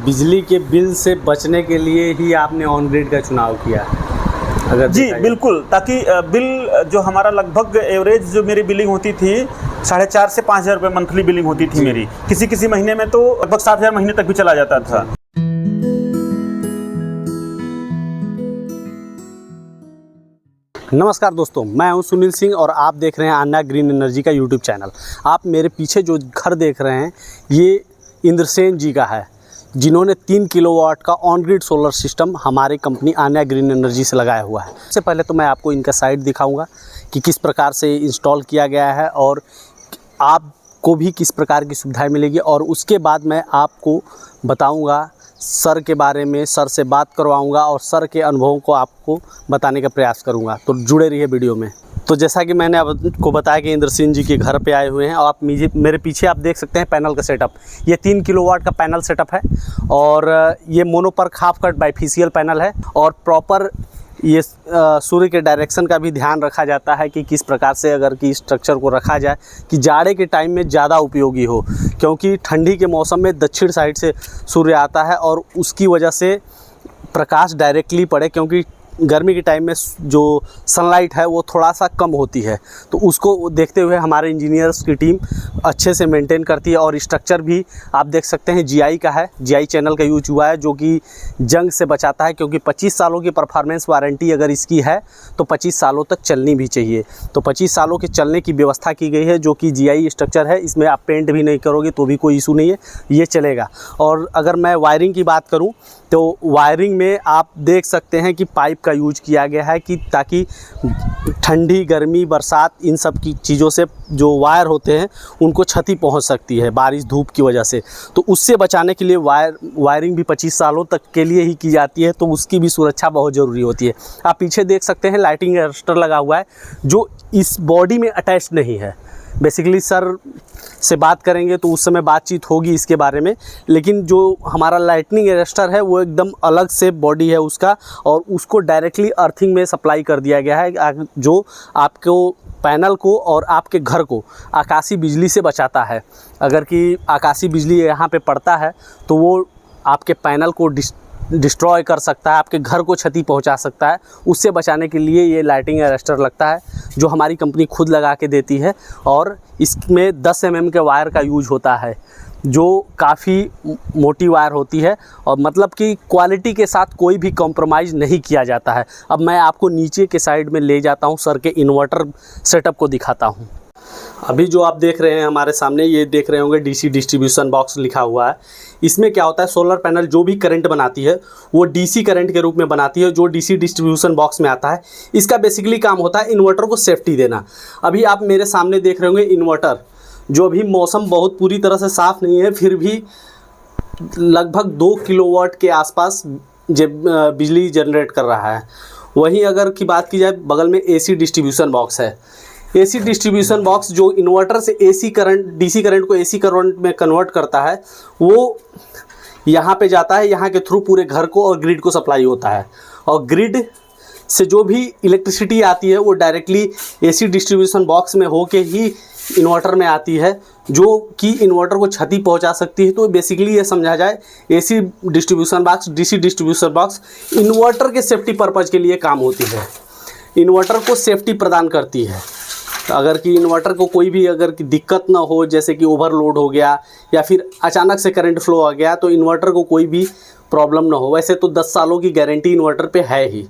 बिजली के बिल से बचने के लिए ही आपने ऑन ग्रिड का चुनाव किया अगर जी बिल्कुल, ताकि बिल जो हमारा लगभग एवरेज जो मेरी बिलिंग होती थी 4,500 से 5,000 रुपये मंथली बिलिंग होती थी मेरी। किसी महीने में तो लगभग 7,000 महीने तक भी चला जाता था। नमस्कार दोस्तों, मैं हूं सुनील सिंह और आप देख रहे हैं अन्ना ग्रीन एनर्जी का यूट्यूब चैनल। आप मेरे पीछे जो घर देख रहे हैं ये इंद्रसेन जी का है, जिन्होंने 3 किलोवाट का ऑन ग्रिड सोलर सिस्टम हमारी कंपनी अन्ना ग्रीन एनर्जी से लगाया हुआ है। सबसे पहले तो मैं आपको इनका साइट दिखाऊंगा कि किस प्रकार से इंस्टॉल किया गया है और आपको भी किस प्रकार की सुविधाएं मिलेगी, और उसके बाद मैं आपको बताऊंगा सर के बारे में, सर से बात करवाऊंगा और सर के अनुभवों को आपको बताने का प्रयास करूंगा। तो जुड़े रहिए वीडियो में। तो जैसा कि मैंने आपको बताया कि इंद्रसेन जी के घर पे आए हुए हैं, और आप मेरे पीछे आप देख सकते हैं पैनल का सेटअप। ये 3 किलोवाट का पैनल सेटअप है और ये mono PERC half cut bifacial panel है, और प्रॉपर ये सूर्य के डायरेक्शन का भी ध्यान रखा जाता है कि किस प्रकार से अगर कि स्ट्रक्चर को रखा जाए कि जाड़े के टाइम में ज़्यादा उपयोगी हो, क्योंकि ठंडी के मौसम में दक्षिण साइड से सूर्य आता है और उसकी वजह से प्रकाश डायरेक्टली पड़े, क्योंकि गर्मी के टाइम में जो सनलाइट है वो थोड़ा सा कम होती है। तो उसको देखते हुए हमारे इंजीनियर्स की टीम अच्छे से मेंटेन करती है। और स्ट्रक्चर भी आप देख सकते हैं जीआई का है, जीआई चैनल का यूज हुआ है, जो कि जंग से बचाता है, क्योंकि 25 सालों की परफॉर्मेंस वारंटी अगर इसकी है तो 25 सालों तक चलनी भी चाहिए। तो 25 सालों के चलने की व्यवस्था की गई है, जो कि जीआई स्ट्रक्चर है। इसमें आप पेंट भी नहीं करोगे तो भी कोई इशू नहीं है, ये चलेगा। और अगर मैं वायरिंग की बात करूँ तो वायरिंग में आप देख सकते हैं कि पाइप का यूज किया गया है, कि ताकि ठंडी, गर्मी, बरसात इन सब की चीज़ों से जो वायर होते हैं उनको क्षति पहुंच सकती है बारिश धूप की वजह से। तो उससे बचाने के लिए वायरिंग भी 25 सालों तक के लिए ही की जाती है, तो उसकी भी सुरक्षा बहुत ज़रूरी होती है। आप पीछे देख सकते हैं लाइटिंग अरेस्टर लगा हुआ है, जो इस बॉडी में अटैच नहीं है। बेसिकली सर से बात करेंगे तो उस समय बातचीत होगी इसके बारे में, लेकिन जो हमारा लाइटनिंग अरेस्टर है वो एकदम अलग से बॉडी है उसका, और उसको डायरेक्टली अर्थिंग में सप्लाई कर दिया गया है, जो आपको पैनल को और आपके घर को आकाशीय बिजली से बचाता है। अगर कि आकाशीय बिजली यहाँ पे पड़ता है तो वो आपके पैनल को डिस्ट्रॉय कर सकता है, आपके घर को क्षति पहुंचा सकता है। उससे बचाने के लिए ये लाइटिंग अरेस्टर लगता है, जो हमारी कंपनी खुद लगा के देती है। और इसमें 10 mm के वायर का यूज होता है, जो काफ़ी मोटी वायर होती है, और मतलब कि क्वालिटी के साथ कोई भी कॉम्प्रोमाइज़ नहीं किया जाता है। अब मैं आपको नीचे के साइड में ले जाता हूँ, सर के इन्वर्टर सेटअप को दिखाता हूँ। अभी जो आप देख रहे हैं हमारे सामने, ये देख रहे होंगे डीसी डिस्ट्रीब्यूशन बॉक्स लिखा हुआ है। इसमें क्या होता है, सोलर पैनल जो भी करंट बनाती है वो डीसी करंट के रूप में बनाती है, जो डीसी डिस्ट्रीब्यूशन बॉक्स में आता है। इसका बेसिकली काम होता है इन्वर्टर को सेफ्टी देना। अभी आप मेरे सामने देख रहे होंगे इन्वर्टर, जो अभी मौसम बहुत पूरी तरह से साफ़ नहीं है, फिर भी लगभग 2 किलोवाट के आसपास बिजली जनरेट कर रहा है। वहीं अगर की बात की जाए, बगल में एसी डिस्ट्रीब्यूशन बॉक्स है। एसी डिस्ट्रीब्यूशन बॉक्स जो इन्वर्टर से एसी करंट, डीसी करंट को एसी करंट में कन्वर्ट करता है, वो यहाँ पे जाता है, यहाँ के थ्रू पूरे घर को और ग्रिड को सप्लाई होता है। और ग्रिड से जो भी इलेक्ट्रिसिटी आती है वो डायरेक्टली एसी डिस्ट्रीब्यूशन बॉक्स में होके ही इन्वर्टर में आती है, जो कि इन्वर्टर को क्षति पहुंचा सकती है। तो बेसिकली ये समझा जाए, AC distribution box, DC distribution box inverter के सेफ्टी पर्पज़ के लिए काम होती है, इन्वर्टर को सेफ्टी प्रदान करती है। अगर कि इन्वर्टर को कोई भी अगर कि दिक्कत ना हो, जैसे कि ओवरलोड हो गया या फिर अचानक से करंट फ्लो आ गया, तो इन्वर्टर को कोई भी प्रॉब्लम ना हो। वैसे तो 10 सालों की गारंटी इन्वर्टर पे है ही।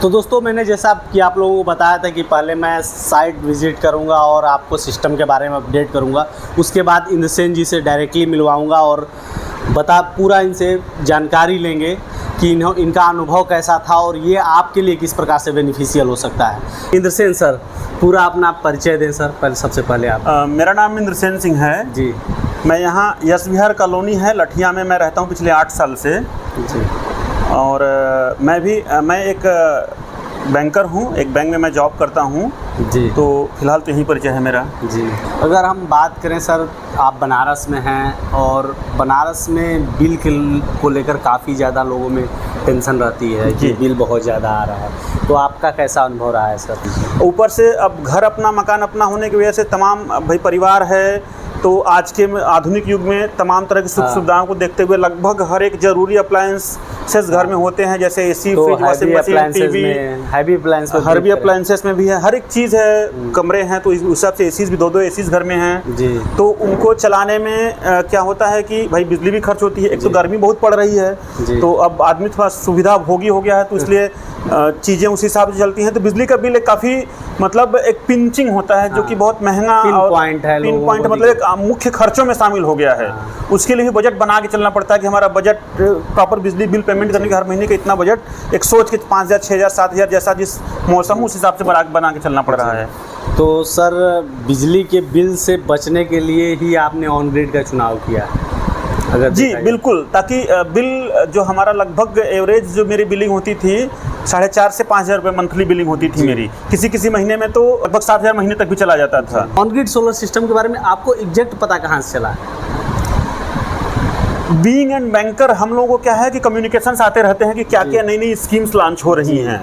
तो दोस्तों, मैंने जैसा कि आप लोगों को बताया था कि पहले मैं साइट विज़िट करूंगा और आपको सिस्टम के बारे में अपडेट करूंगा, उसके बाद इंद्रसेन जी से डायरेक्टली मिलवाऊंगा और पूरा इनसे जानकारी लेंगे कि इनका अनुभव कैसा था और ये आपके लिए किस प्रकार से बेनिफिशियल हो सकता है। इंद्रसेन सर, पूरा अपना परिचय दें सर। सबसे पहले आप। मेरा नाम इंद्रसेन सिंह है जी। मैं यहाँ यश विहार कॉलोनी है लठिया में मैं रहता हूँ पिछले 8 साल से जी। और मैं एक बैंकर हूँ, एक बैंक में मैं जॉब करता हूँ जी। तो फिलहाल तो यही परिचय है मेरा जी। अगर हम बात करें सर, आप बनारस में हैं और बनारस में बिल को लेकर काफ़ी ज़्यादा लोगों में टेंशन रहती है कि बिल बहुत ज़्यादा आ रहा है, तो आपका कैसा अनुभव रहा है सर? ऊपर से अब घर अपना, मकान अपना होने की वजह से तमाम भाई परिवार है, तो आज के आधुनिक युग में तमाम तरह की सुख सुविधाओं को देखते हुए लगभग हर एक जरूरी अप्लायंसेस घर में होते हैं, जैसे AC, fridge, washing machine, TV, heavy appliances में भी है, हर एक चीज़ है। कमरे हैं तो इस हिसाब से एसीज भी 2-2 एसीज घर में हैं जी। तो उनको चलाने में क्या होता है कि भाई बिजली भी खर्च होती है, एक तो गर्मी बहुत पड़ रही है, तो अब आदमी थोड़ा सुविधा भोगी हो गया है, तो इसलिए चीज़ें उस हिसाब से चलती हैं। तो बिजली का बिल काफ़ी मतलब एक पिंचिंग होता है जो कि बहुत महंगा और पिन पॉइंट मतलब एक मुख्य खर्चों में शामिल हो गया है। उसके लिए भी बजट बना के चलना पड़ता है कि हमारा बजट प्रॉपर बिजली बिल पेमेंट करने के हर महीने का इतना बजट एक सोच के 5,000, 6,000, 7,000 जैसा जिस मौसम उस हिसाब से बना के चलना पड़ रहा है। तो सर बिजली के बिल से बचने के लिए ही आपने ऑन ग्रिड का चुनाव किया अगर जी बिल्कुल, ताकि बिल जो हमारा लगभग एवरेज जो मेरी बिलिंग होती थी 4,500 से 5,000 रुपये मंथली बिलिंग होती थी मेरी, किसी महीने में तो लगभग 7,000 महीने तक भी चला जाता था। ऑन ग्रिड सोलर सिस्टम के बारे में आपको एग्जैक्ट पता कहाँ से चला? बीइंग एंड बैंकर हम लोगों को क्या है कि कम्युनिकेशंस आते रहते हैं कि क्या क्या नई नई स्कीम्स लॉन्च हो रही हैं।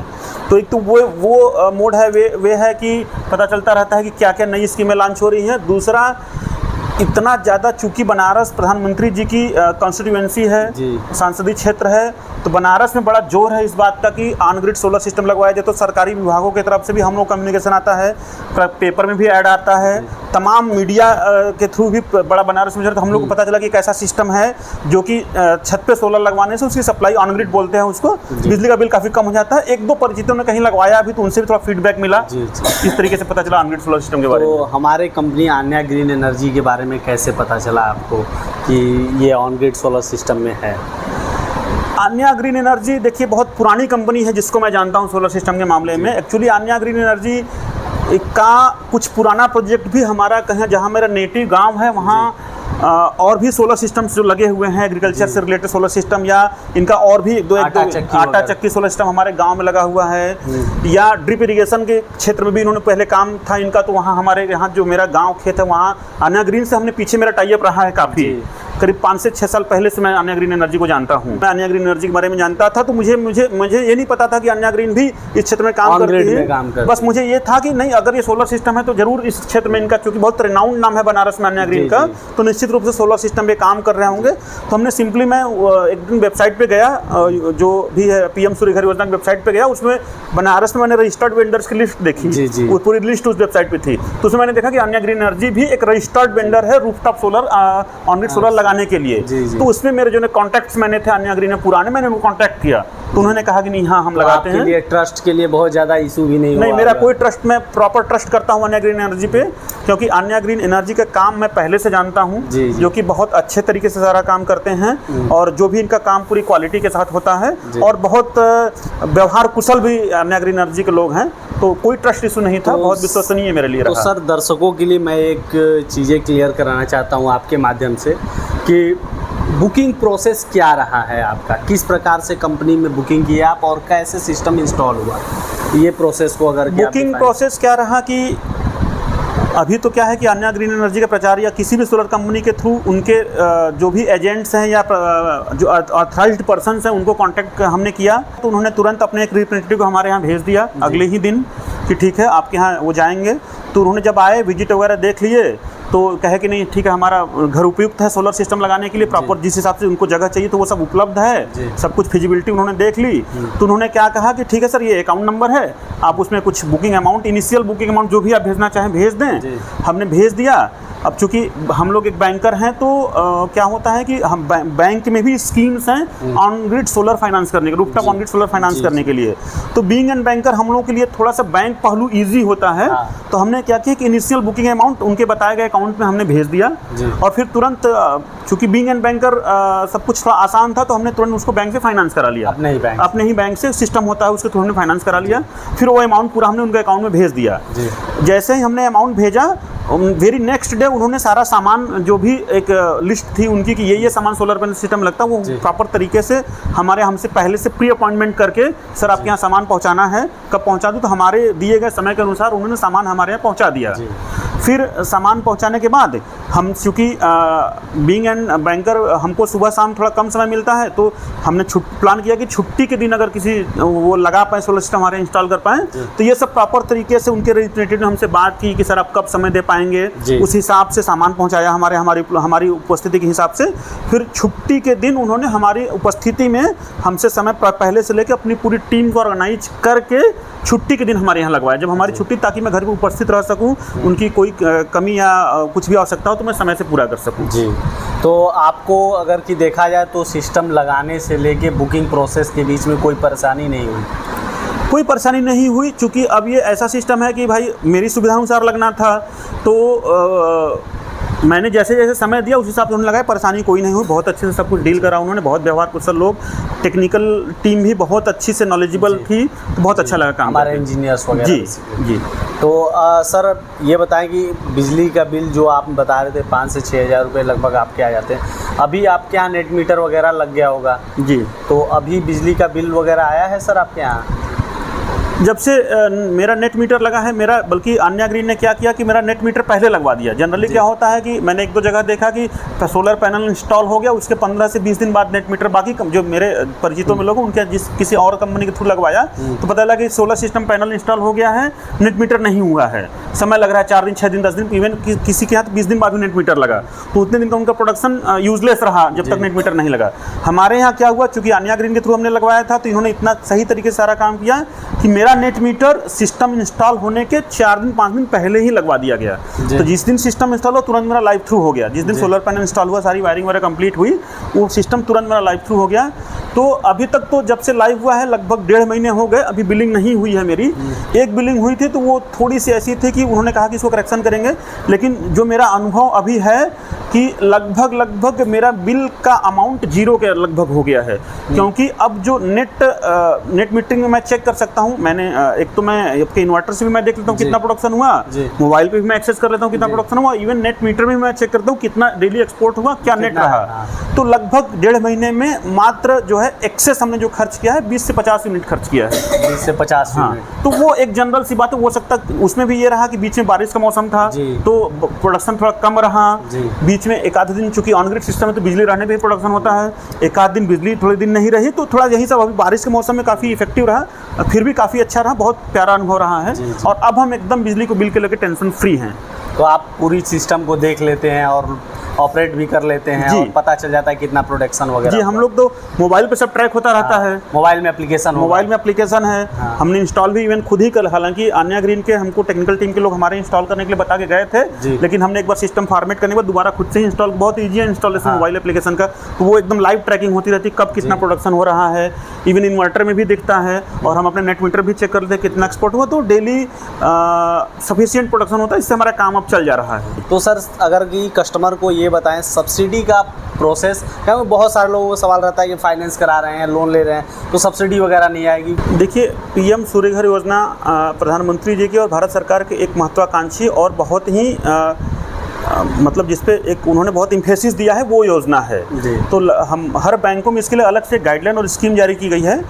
तो एक तो वो मोड है, वे है कि पता चलता रहता है कि क्या क्या नई स्कीमें लॉन्च हो रही हैं। दूसरा, इतना ज़्यादा चूँकि बनारस प्रधानमंत्री जी की कॉन्स्टिट्यूएंसी है, सांसदीय क्षेत्र है, तो बनारस में बड़ा जोर है इस बात का कि ऑन ग्रिड सोलर सिस्टम लगवाया जाए। तो सरकारी विभागों की तरफ से भी हम लोग कम्युनिकेशन आता है, पेपर में भी ऐड आता है, तमाम मीडिया के थ्रू भी बड़ा बनारस में तो हम लोग को पता चला कि एक ऐसा सिस्टम है जो कि छत पे सोलर लगवाने से उसकी सप्लाई ऑन ग्रिड बोलते हैं उसको, बिजली का बिल काफ़ी कम हो जाता है। 1-2 परिचितों ने कहीं लगवाया भी तो उनसे भी थोड़ा फीडबैक मिला, इस तरीके से पता चला ऑन ग्रिड सोलर सिस्टम के बारे में। तो हमारे कंपनी आन्या ग्रीन एनर्जी के बारे में कैसे पता चला आपको कि ये ऑन ग्रिड सोलर सिस्टम में है? आन्या ग्रीन एनर्जी देखिए बहुत पुरानी कंपनी है जिसको मैं जानता हूँ सोलर सिस्टम के मामले में। एक्चुअली आन्या ग्रीन एनर्जी का कुछ पुराना प्रोजेक्ट भी हमारा कहीं जहाँ मेरा नेटिव गांव है वहाँ और भी सोलर सिस्टम्स जो लगे हुए हैं एग्रीकल्चर से रिलेटेड सोलर सिस्टम, या इनका और भी एक दो आटा चक्की सोलर सिस्टम हमारे गांव में लगा हुआ है, या ड्रिप इरिगेशन के क्षेत्र में भी इन्होंने पहले काम था इनका। तो वहाँ हमारे यहाँ जो मेरा गांव खेत है वहाँ आन्या ग्रीन से हमने पीछे मेरा टाई अप रहा है काफ़ी, करीब 5 से 6 साल पहले से मैं आन्या ग्रीन एनर्जी को जानता हूँ। मैं आन्या ग्रीन एनर्जी के बारे में जानता था, तो मुझे ये नहीं पता था कि आन्या ग्रीन भी इस क्षेत्र में काम करती है। बस मुझे ये था कि नहीं, अगर ये सोलर सिस्टम है तो जरूर इस क्षेत्र में इनका, क्योंकि बहुत रेनाउंड नाम है बनारस में आन्या ग्रीन का, तो निश्चित रूप से सोलर सिस्टम पे काम कर रहे होंगे। तो हमने सिंपली, मैं एक दिन वेबसाइट पे गया जो भी है पीएम सूर्य घर योजना की वेबसाइट पे गया, उसमें बनारस में मैंने रजिस्टर्ड वेंडर्स की लिस्ट देखी, वो पूरी लिस्ट उस वेबसाइट पे थी। तो उसमें मैंने देखा कि आन्या ग्रीन एनर्जी भी एक रजिस्टर्ड वेंडर है rooftop solar on grid solar लगाने के लिए। तो उसमें मेरे जो कॉन्टैक्ट्स मैंने थे आन्या ग्रीन में पुराने, मैंने उनको कॉन्टैक्ट किया तो उन्होंने कहा कि नहीं हाँ हम लगाते हैं। लिए ट्रस्ट के लिए बहुत ज़्यादा इशू भी नहीं मेरा कोई ट्रस्ट, मैं प्रॉपर ट्रस्ट करता हूँ आन्या ग्रीन एनर्जी पे, क्योंकि आन्या ग्रीन एनर्जी का काम मैं पहले से जानता हूँ, जो कि बहुत अच्छे तरीके से सारा काम करते हैं और जो भी इनका काम पूरी क्वालिटी के साथ होता है और बहुत व्यवहार कुशल भी आन्या ग्रीन एनर्जी के लोग हैं। तो कोई ट्रस्ट इशू नहीं था, बहुत विश्वसनीय मेरे लिए रहा। तो सर दर्शकों के लिए मैं एक चीज़ें क्लियर कराना चाहता हूँ आपके माध्यम से कि बुकिंग प्रोसेस क्या रहा है आपका, किस प्रकार से कंपनी में बुकिंग की आप और कैसे सिस्टम इंस्टॉल हुआ, ये प्रोसेस को अगर बुकिंग प्रोसेस क्या रहा कि अभी तो क्या है कि आन्या ग्रीन एनर्जी का प्रचार या किसी भी सोलर कंपनी के थ्रू उनके जो भी एजेंट्स हैं या जो ऑथराइज्ड पर्सन्स हैं उनको कांटेक्ट हमने किया, तो उन्होंने तुरंत अपने एक रिप्रेजेंटेटिव को हमारे यहाँ भेज दिया अगले ही दिन कि ठीक है आपके यहाँ वो जाएंगे। तो उन्होंने जब आए विजिट वगैरह देख लिए तो कहे कि नहीं ठीक है हमारा घर उपयुक्त है सोलर सिस्टम लगाने के लिए, प्रॉपर जिस हिसाब से उनको जगह चाहिए तो वो सब उपलब्ध है, सब कुछ फिजिबिलिटी उन्होंने देख ली। तो उन्होंने क्या कहा कि ठीक है सर ये अकाउंट नंबर है, आप उसमें कुछ booking amount, initial booking amount जो भी आप भेजना चाहें भेज दें। हमने भेज दिया। अब चूंकि हम लोग एक बैंकर हैं तो क्या होता है कि हम बैंक में भी स्कीम्स हैं ऑन ग्रिड सोलर फाइनेंस करने के, rooftop on grid solar finance करने के लिए। तो बीइंग एन बैंकर हम लोगों के लिए थोड़ा सा बैंक पहलू इजी होता है। तो हमने क्या किया कि इनिशियल बुकिंग अमाउंट उनके बताए गए अकाउंट में हमने भेज दिया और फिर तुरंत चूंकि बीइंग एन बैंकर सब कुछ थोड़ा आसान था तो हमने तुरंत उसको बैंक से फाइनेंस करा लिया, अपने ही बैंक से सिस्टम होता है उसके थ्रू हमने फाइनेंस करा लिया। फिर वो अमाउंट पूरा हमने उनके अकाउंट में भेज दिया। जैसे ही हमने अमाउंट भेजा वेरी नेक्स्ट डे उन्होंने सारा सामान जो भी एक लिस्ट थी उनकी कि ये सामान सोलर पैनल सिस्टम लगता है वो प्रॉपर तरीके से हमारे हमसे पहले से प्री अपॉइंटमेंट करके सर आपके यहाँ सामान पहुँचाना है, कब पहुँचा दूँ, तो हमारे दिए गए समय के अनुसार उन्होंने सामान हमारे यहाँ पहुँचा दिया। फिर सामान पहुँचाने के बाद हम चूँकि बीइंग एन बैंकर हमको सुबह शाम थोड़ा कम समय मिलता है, तो हमने प्लान किया कि छुट्टी के दिन अगर किसी वो लगा पाए, सोलर सिस्टम हमारे इंस्टॉल कर पाएँ, तो ये सब प्रॉपर तरीके से उनके रिप्रेजेंटेटिव ने हमसे बात की कि सर आप कब समय दे पाएंगे, उस हिसाब से सामान पहुँचाया हमारी उपस्थिति के हिसाब से। फिर छुट्टी के दिन उन्होंने हमारी उपस्थिति में हमसे समय पहले से लेकर अपनी पूरी टीम को ऑर्गेनाइज करके छुट्टी के दिन हमारे यहाँ लगवाया, जब हमारी छुट्टी, ताकि मैं घर में उपस्थित रह सकूँ, उनकी कोई कमी या कुछ भी आवश्यकता हो तो मैं समय से पूरा कर सकूँ। जी, तो आपको अगर कि देखा जाए तो सिस्टम लगाने से लेके बुकिंग प्रोसेस के बीच में कोई परेशानी नहीं हुई? कोई परेशानी नहीं हुई, चूँकि अब ये ऐसा सिस्टम है कि भाई मेरी सुविधा अनुसार लगना था, तो मैंने जैसे जैसे समय दिया उस हिसाब से उन्होंने लगाया, परेशानी कोई नहीं हुई, बहुत अच्छे से सब कुछ डील करा उन्होंने, बहुत व्यवहार कुशल लोग, टेक्निकल टीम भी बहुत अच्छी से नॉलेजेबल थी, तो बहुत अच्छा लगा काम हमारे इंजीनियर्स वगैरह। जी जी। तो सर ये बताएं कि बिजली का बिल जो आप बता रहे थे 5 से 6 हज़ार रुपये लगभग आपके आ जाते हैं, अभी आपके यहाँ नेट मीटर वगैरह लग गया होगा? जी। तो अभी बिजली का बिल वगैरह आया है सर आपके यहाँ? जब से मेरा नेट मीटर लगा है, मेरा बल्कि आन्या ग्रीन ने क्या किया कि मेरा नेट मीटर पहले लगवा दिया। जनरली क्या होता है कि मैंने 1-2 जगह देखा कि सोलर पैनल इंस्टॉल हो गया, उसके 15 से 20 दिन बाद नेट मीटर, बाकी जो मेरे परिचितों में लोग उनके किसी और कंपनी के थ्रू लगवाया तो पता लगा कि सोलर सिस्टम पैनल इंस्टॉल हो गया है, नेट मीटर नहीं हुआ है, समय लग रहा है 4 दिन, 6 दिन, 10 दिन, इवन किसी के यहाँ तो 20 दिन बाद भी नेट मीटर लगा, तो उतने दिन का उनका प्रोडक्शन यूजलेस रहा जब तक नेट मीटर नहीं लगा। हमारे यहाँ क्या हुआ, चूँकि आन्या ग्रीन के थ्रू हमने लगवाया था, तो इन्होंने इतना सही तरीके से सारा काम किया कि मेरा नेट मीटर सिस्टम इंस्टॉल होने के 4 दिन 5 दिन पहले ही लगवा दिया गया। तो जिस दिन सिस्टम इंस्टॉल हो तुरंत मेरा लाइव थ्रू हो गया, जिस दिन सोलर पैनल इंस्टॉल हुआ, सारी वायरिंग वगैरह कंप्लीट हुई, वो सिस्टम तुरंत मेरा लाइव थ्रू हो गया। तो अभी तक तो जब से लाइव हुआ है लगभग 1.5 महीने हो गए, अभी बिलिंग नहीं हुई है मेरी। एक बिलिंग हुई थी तो वो थोड़ी सी ऐसी थी कि उन्होंने कहा कि इसको करेक्शन करेंगे, लेकिन जो मेरा अनुभव अभी है कि लगभग मेरा बिल का अमाउंट 0 के लगभग हो गया है, क्योंकि अब जो नेट मीटरिंग में मैं चेक कर सकता हूँ। मैंने एक तो मैं आपके इन्वर्टर से भी मैं देख लेता हूँ कितना प्रोडक्शन हुआ, मोबाइल पे भी मैं एक्सेस कर लेता हूँ कितना प्रोडक्शन हुआ, इवन नेट मीटर में मैं चेक करता हूँ कितना डेली एक्सपोर्ट हुआ, क्या नेट रहा। तो लगभग 1.5 महीने में मात्र जो है एक्सेस हमने जो खर्च किया है 20 से 50 यूनिट खर्च किया है। 20 से 50 यूनिट। तो वो एक जनरल सी बात है, हो सकता उसमें भी ये रहा कि बीच में बारिश का मौसम था तो प्रोडक्शन थोड़ा कम रहा, बीच में एक आध दिन, चूंकि ऑन ग्रिड सिस्टम है तो बिजली रहने पे प्रोडक्शन होता है, एक आध दिन बिजली थोड़े दिन नहीं रही, तो थोड़ा यही सब। अभी बारिश के मौसम में काफ़ी इफेक्टिव रहा, फिर भी काफ़ी अच्छा रहा, बहुत प्यारा अनुभव रहा है। और अब हम एकदम बिजली को बिल के लेकर टेंशन फ्री हैं। तो आप पूरी सिस्टम को देख लेते हैं और ऑपरेट भी कर लेते हैं और पता चल जाता है कितना प्रोडक्शन वगैरह। जी, हम लोग तो मोबाइल पे सब ट्रैक होता रहता है। मोबाइल में एप्लीकेशन है। हमने इंस्टॉल भी इवन खुद ही कर, हालांकि आन्या ग्रीन के हमको टेक्निकल टीम के लोग हमारे इंस्टॉल करने के लिए बता के गए थे, लेकिन हमने एक बार सिस्टम फॉर्मेट करने के बाद दोबारा खुद से ही इंस्टॉल, बहुत ईजी है इंस्टॉलेशन मोबाइल एप्लीकेशन का, तो वो एकदम लाइव ट्रैकिंग होती रहती है, कब कितना प्रोडक्शन हो रहा है, इवन इन्वर्टर में भी दिखता है, और हम अपने नेट मीटर भी चेक कर लेते हैं कितना एक्सपोर्ट हुआ, तो डेली सफिशिएंट प्रोडक्शन होता है, इससे हमारा काम अब चल जा रहा है। तो सर अगर कि कस्टमर को ये बताएं सब्सिडी का प्रोसेस, क्योंकि बहुत सारे लोगों को सवाल रहता है कि फाइनेंस करा रहे हैं, लोन ले रहे हैं, तो सब्सिडी वगैरह नहीं आएगी? देखिए, पीएम सूर्य घर योजना प्रधानमंत्री जी की और भारत सरकार के एक महत्वाकांक्षी और बहुत ही मतलब जिस पे एक उन्होंने बहुत इम्फेसिस दिया है वो योजना है। तो हम हर बैंकों में इसके लिए अलग से गाइडलाइन और स्कीम जारी की गई है।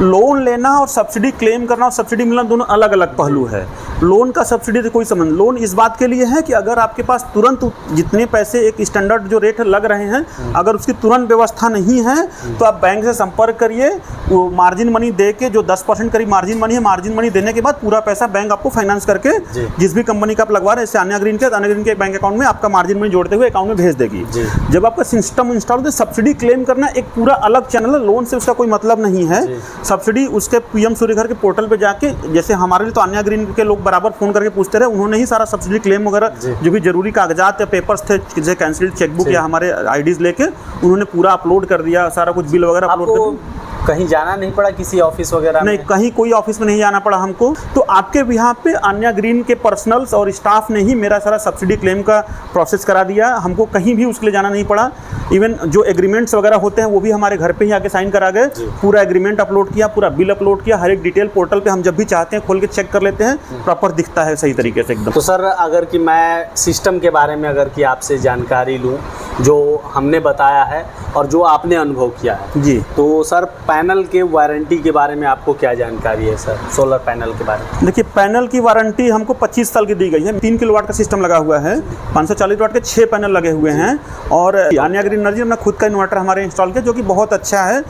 लोन लेना और सब्सिडी क्लेम करना और सब्सिडी मिलना दोनों अलग अलग पहलू है। लोन का सब्सिडी से कोई संबंध, लोन इस बात के लिए है कि अगर आपके पास तुरंत जितने पैसे एक स्टैंडर्ड जो रेट लग रहे हैं, अगर उसकी तुरंत व्यवस्था नहीं है तो आप बैंक से संपर्क करिए, वो मार्जिन मनी दे के, जो 10% करीब मार्जिन मनी है, मार्जिन मनी देने के बाद पूरा पैसा बैंक आपको फाइनेंस करके जिस भी कंपनी का आप लगवा रहे हैं, जैसे आन्या ग्रीन के बैंक अकाउंट में आपका मार्जिन मनी जोड़ते हुए अकाउंट में भेज देगी। जब आपका सिस्टम इंस्टॉल होता है, सब्सिडी क्लेम करना एक पूरा अलग चैनल है, लोन से उसका कोई मतलब नहीं है। सब्सिडी उसके पीएम सूर्य घर के पोर्टल पे जाके, जैसे हमारे लिए तो आन्या ग्रीन के लोग बराबर फोन करके पूछते रहे, उन्होंने ही सारा सब्सिडी क्लेम वगैरह जो भी जरूरी कागजात या पेपर्स थे, जैसे कैंसिल्ड चेकबुक या हमारे आईडीज लेके उन्होंने पूरा अपलोड कर दिया, सारा कुछ बिल वगैरह अपलोड कर दिया। कहीं जाना नहीं पड़ा किसी ऑफिस वगैरह में? नहीं, कहीं कोई ऑफिस में नहीं जाना पड़ा हमको। तो आपके यहाँ पे आन्या ग्रीन के पर्सनल्स और स्टाफ ने ही मेरा सारा सब्सिडी क्लेम का प्रोसेस करा दिया, हमको कहीं भी उसके लिए जाना नहीं पड़ा। इवन जो एग्रीमेंट्स वगैरह होते हैं वो भी हमारे घर पे ही आके साइन करा गए, पूरा एग्रीमेंट अपलोड किया, पूरा बिल अपलोड किया, हर एक डिटेल पोर्टल पे हम जब भी चाहते हैं खोल के चेक कर लेते हैं, प्रॉपर दिखता है सही तरीके से एकदम। तो सर अगर कि मैं सिस्टम के बारे में अगर कि आपसे जानकारी लूँ, जो हमने बताया है और जो आपने अनुभव किया है जी, तो सर पैनल के वारंटी के बारे में आपको क्या जानकारी है सर, सोलर पैनल के बारे में? देखिए, पैनल की वारंटी हमको 25 साल की दी गई है। 3 किलोवाट का सिस्टम लगा हुआ है, 540 वाट के 6 पैनल लगे हुए हैं और आन्या ग्रीन एनर्जी ने खुद का इन्वर्टर हमारे इंस्टॉल किया, जो कि बहुत अच्छा है।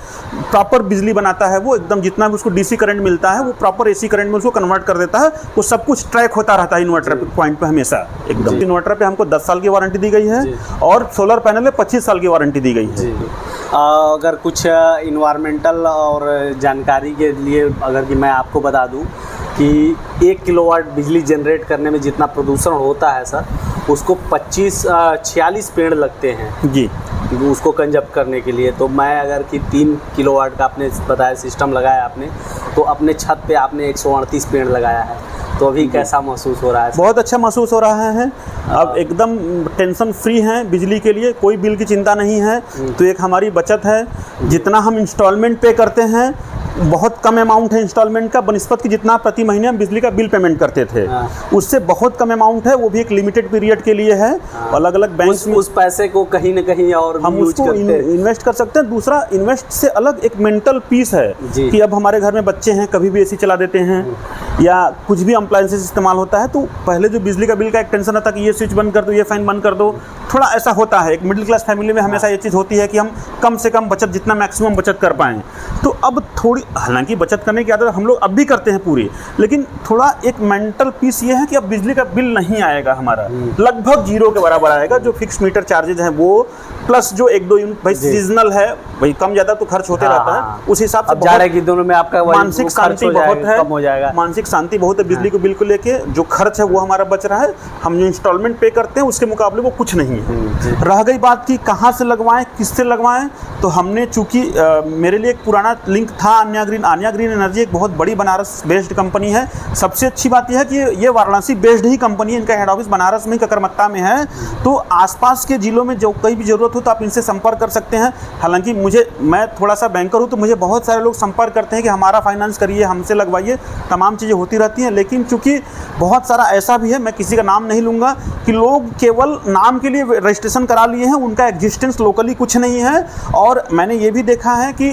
प्रॉपर बिजली बनाता है वो, एकदम जितना भी उसको डीसी करंट मिलता है वो प्रॉपर एसी करंट में उसको कन्वर्ट कर देता है। वो सब कुछ ट्रैक होता रहता है इन्वर्टर पॉइंट पे हमेशा एकदम। इन्वर्टर पे हमको 10 साल की वारंटी दी गई है और सोलर पैनल में 25 साल की वारंटी दी गई है। अगर कुछ इन्वायरमेंटल और जानकारी के लिए अगर कि मैं आपको बता दूं कि 1 किलोवाट बिजली जनरेट करने में जितना प्रदूषण होता है सर, उसको 46 पेड़ लगते हैं जी उसको कंजप्ट करने के लिए। तो मैं अगर कि 3 किलोवाट का आपने बताया सिस्टम लगाया आपने, तो अपने छत पे आपने 138 पेड़ लगाया है, तो अभी कैसा महसूस हो रहा है? बहुत अच्छा महसूस हो रहा है। अब एकदम टेंशन फ्री हैं बिजली के लिए, कोई बिल की चिंता नहीं है। तो एक हमारी बचत है, जितना हम इंस्टॉलमेंट पे करते हैं बहुत कम अमाउंट है इंस्टॉलमेंट का, बनिस्बत की जितना प्रति महीने हम बिजली का बिल पेमेंट करते थे उससे बहुत कम अमाउंट है। वो भी एक लिमिटेड पीरियड के लिए है। अलग अलग बैंक में उस पैसे को कहीं न कहीं और हम उसको इन्वेस्ट कर सकते हैं। दूसरा, इन्वेस्ट से अलग एक मेंटल पीस है कि अब हमारे घर में बच्चे हैं, कभी भी एसी चला देते हैं या कुछ भी अप्लायंसेस इस्तेमाल होता है, तो पहले जो बिजली का बिल का एक टेंशन आता कि ये स्विच बंद कर दो, ये फैन बंद कर दो, थोड़ा ऐसा होता है। एक मिडिल क्लास फैमिली में हमेशा ये चीज़ होती है कि हम कम से कम बचत, जितना मैक्सिमम बचत कर पाएँ। तो अब थोड़ी, हालांकि बचत करने की आदत हम लोग अब भी करते हैं पूरी, लेकिन थोड़ा एक मेंटल पीस ये है कि अब बिजली का बिल नहीं आएगा हमारा, लगभग 0 के बराबर आएगा। जो फिक्स मीटर चार्जेज हैं वो प्लस जो 1-2 यूनिट भाई सीजनल है, भाई कम ज़्यादा तो खर्च होते रहता है, उस हिसाब से जाड़े की दिनों में आपका मानसिक शांति बहुत है, कम हो जाएगा। मानसिक शांति बहुत है बिजली को बिल को लेके। जो खर्च है वो हमारा बच रहा है, हम जो इंस्टॉलमेंट पे करते हैं उसके मुकाबले वो कुछ नहीं है। रह गई बात कि कहाँ से लगवाएं, किससे लगवाएं, तो हमने चूंकि मेरे लिए एक पुराना लिंक था आन्या ग्रीन एनर्जी एक बहुत बड़ी बनारस बेस्ड कंपनी है। सबसे अच्छी बात यह है कि ये वाराणसी बेस्ड ही कंपनी है, इनका हेड ऑफिस बनारस में ककरमत्ता में है। तो आसपास के जिलों में जो कहीं भी ज़रूरत हो तो आप इनसे संपर्क कर सकते हैं। हालांकि मैं थोड़ा सा बैंकर हूँ, तो मुझे बहुत सारे लोग संपर्क करते हैं कि हमारा फाइनेंस करिए, हमसे लगवाइए, तमाम चीज़ें होती रहती हैं। लेकिन चूँकि बहुत सारा ऐसा भी है, मैं किसी का नाम नहीं लूँगा, कि लोग केवल नाम के लिए रजिस्ट्रेशन करा लिए हैं, उनका एग्जिस्टेंस लोकली कुछ नहीं है। और मैंने ये भी देखा है कि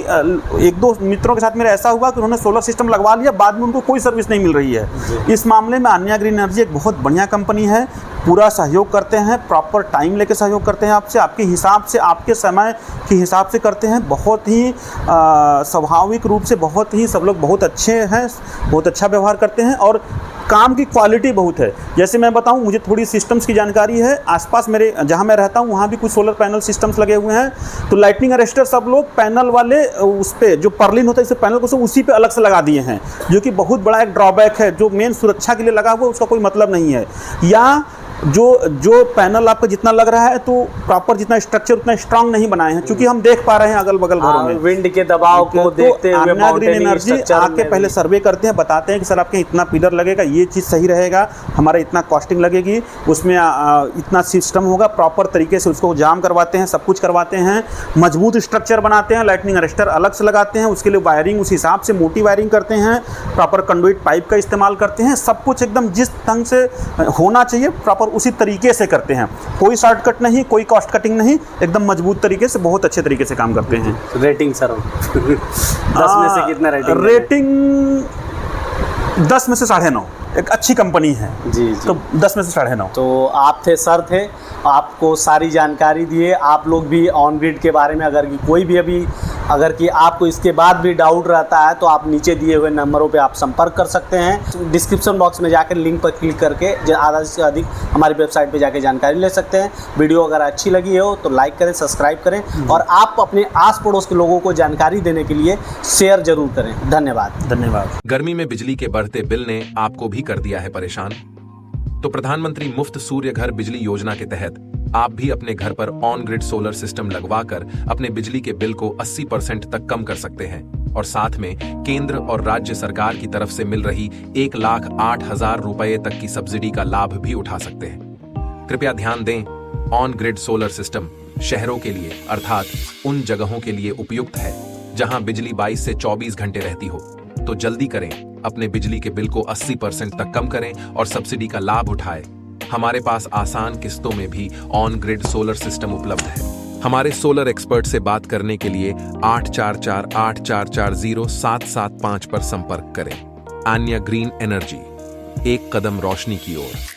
1-2 मित्रों के साथ मेरा ऐसा हुआ कि उन्होंने सोलर सिस्टम लगवा लिया, बाद में उनको कोई सर्विस नहीं मिल रही है। इस मामले में आन्या ग्रीन एनर्जी एक बहुत बढ़िया कंपनी है, पूरा सहयोग करते हैं, प्रॉपर टाइम लेके सहयोग करते हैं आपसे, आपके हिसाब से, आपके समय के हिसाब से करते हैं। बहुत ही स्वाभाविक रूप से बहुत ही सब लोग बहुत अच्छे हैं, बहुत अच्छा व्यवहार करते हैं और काम की क्वालिटी बहुत है। जैसे मैं बताऊं, मुझे थोड़ी सिस्टम्स की जानकारी है। आसपास मेरे जहां मैं रहता हूं वहां भी कुछ सोलर पैनल सिस्टम्स लगे हुए हैं, तो लाइटनिंग अरेस्टर सब लोग पैनल वाले उस पे जो पर्लिन होता है इस पैनल को उसी पे अलग से लगा दिए हैं, जो कि बहुत बड़ा एक ड्रॉबैक है। जो मेन सुरक्षा के लिए लगा हुआ है उसका कोई मतलब नहीं है। या जो पैनल आपका जितना लग रहा है तो प्रॉपर जितना स्ट्रक्चर उतना स्ट्रांग नहीं बनाए हैं, क्योंकि हम देख पा रहे हैं अगल बगल घरों में विंड के दबाव को देखते हुए आन्या ग्रीन एनर्जी आके पहले सर्वे करते हैं, बताते हैं कि सर आपके इतना पिलर लगेगा, ये चीज़ सही रहेगा, हमारा इतना कॉस्टिंग लगेगी, उसमें इतना सिस्टम होगा, प्रॉपर तरीके से उसको जाम करवाते हैं, सब कुछ करवाते हैं, मजबूत स्ट्रक्चर बनाते हैं, लाइटनिंग अरेस्टर अलग से लगाते हैं, उसके लिए वायरिंग उस हिसाब से मोटी वायरिंग करते हैं, प्रॉपर कंडुइट पाइप का इस्तेमाल करते हैं, सब कुछ एकदम जिस ढंग से होना चाहिए प्रॉपर उसी तरीके से करते हैं। कोई शॉर्टकट नहीं, कोई कॉस्ट कटिंग नहीं, एकदम मजबूत तरीके से, बहुत अच्छे तरीके से काम करते हैं। रेटिंग सर 10 में से कितना रेटिंग? रेटिंग 10 में से 9.5। एक अच्छी कंपनी है जी। तो 10 में से 9.5। तो आप थे, सर थे, आपको सारी जानकारी दिए। आप लोग भी ऑन ग्रिड के बारे में अगर कोई भी अगर कि आपको इसके बाद भी डाउट रहता है तो आप नीचे दिए हुए नंबरों पे आप संपर्क कर सकते हैं। डिस्क्रिप्शन बॉक्स में जाकर लिंक पर क्लिक करके आधा से अधिक हमारी वेबसाइट पे जाके जानकारी ले सकते हैं। वीडियो अगर अच्छी लगी हो तो लाइक करें, सब्सक्राइब करें और आप अपने आस पड़ोस के लोगों को जानकारी देने के लिए शेयर जरूर करें। धन्यवाद। गर्मी में बिजली के बढ़ते बिल ने आपको भी कर दिया है परेशान? तो प्रधानमंत्री मुफ्त सूर्य घर बिजली योजना के तहत आप भी अपने घर पर ऑन ग्रिड सोलर सिस्टम लगवाकर अपने बिजली के बिल को 80% तक कम कर सकते हैं और साथ में केंद्र और राज्य सरकार की तरफ से मिल रही 1,08,000 रुपए तक की सब्सिडी का लाभ भी उठा सकते हैं। कृपया ध्यान दें, ऑन ग्रिड सोलर सिस्टम शहरों के लिए अर्थात उन जगहों के लिए उपयुक्त है जहां बिजली 22 से 24 घंटे रहती हो। तो जल्दी करें, अपने बिजली के बिल को 80% तक कम करें और सब्सिडी का लाभ उठाएं। हमारे पास आसान किस्तों में भी ऑन ग्रिड सोलर सिस्टम उपलब्ध है। हमारे सोलर एक्सपर्ट से बात करने के लिए 8448440775 पर संपर्क करें। आन्या ग्रीन एनर्जी, एक कदम रोशनी की ओर।